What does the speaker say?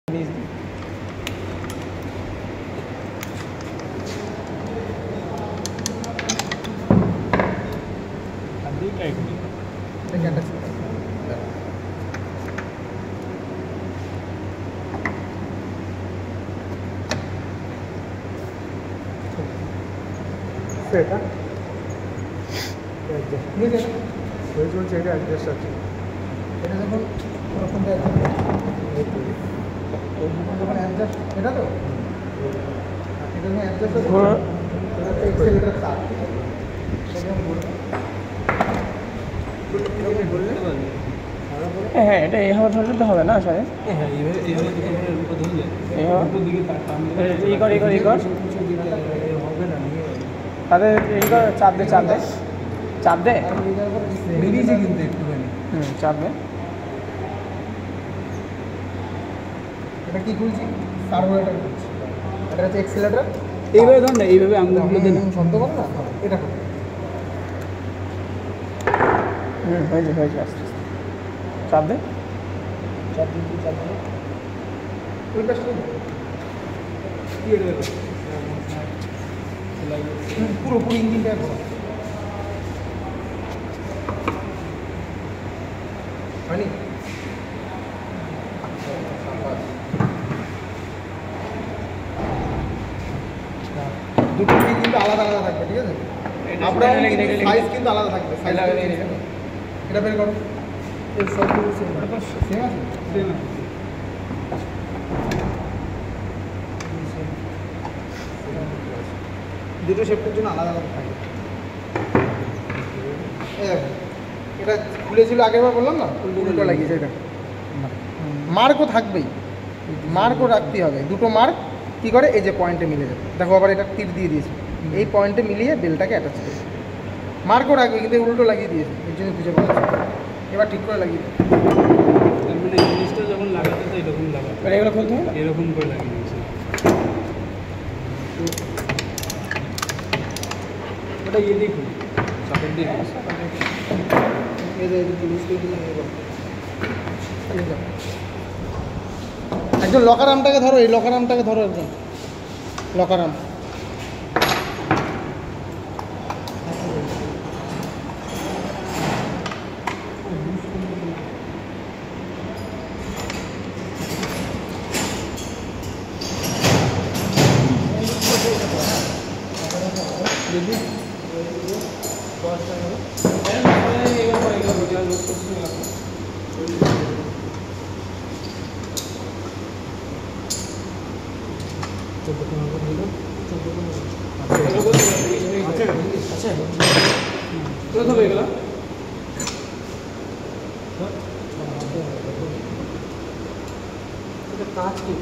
সেটা ওই চলছে, এটা অ্যাডজাস্ট আছে। এটা যখন ওরকমটা যখন অ্যাডজাস্ট, এটা তো এটা যখন অ্যাডজাস্ট আছে, এটা এক্সেলেটার তার, ঠিক আছে? হ্যাঁ, এটা এইভাবে ধরলে তো হবে না স্যার। হ্যাঁ, এইভাবে ধরলে হবে না, তাদের এই করে চাপ দে বেরিয়েছে কিন্তু একটুখানি। চাপ দে। এটা কি খুলছি? কার্বোরেটর খুলছি। এটা হচ্ছে এক্সেলেটার। এইভাবে ধর না, এইভাবে আঙুলগুলো দে না, শব্দ করে না, এটা করো। হয়েছে আস্তে আস্তে চাপ দে। ওই পাশটা পুরোপুরি ইঞ্জিনটা করো। হয়নি? দুটো কিন্তু আলাদা আলাদা থাকবে, ঠিক আছে? আপনার সাইজ কিন্তু আলাদা থাকবে। এটা বের করো। সেম আছে? দুটো শেপটার জন্য আলাদা আলাদা থাকবে। এটা খুলেছিল আগেরবার বললাম না, উল্টো লাগিয়েছে। এটা মার্কও থাকবেই, মার্কও রাখতেই হবে। দুটো মার্ক কী করে, এই যে পয়েন্টে মিলে যাবে। দেখো আবার এটা তীর দিয়ে দিয়েছে, এই পয়েন্টে মিলিয়ে বেলটাকে অ্যাটাচ করে মার্কও রাখবে, কিন্তু উল্টো লাগিয়ে দিয়েছে, এর জন্য খুঁজে পাওয়া যাচ্ছে। এবার ঠিক করে লাগিয়ে দেবে। মানে জিনিসটা যখন লাগাতে তো এরকম লাগাতে, এগুলো খুলতে হবে, এরকম করে লাগিয়ে দিয়েছে। ওটা ইয়ে দিয়ে খুলি, সকেট দিয়ে একজন লকার আর্মটাকে ধরো, এই লকার আর্মটাকে ধরো, একজন লকার আর্ম। কাজ কি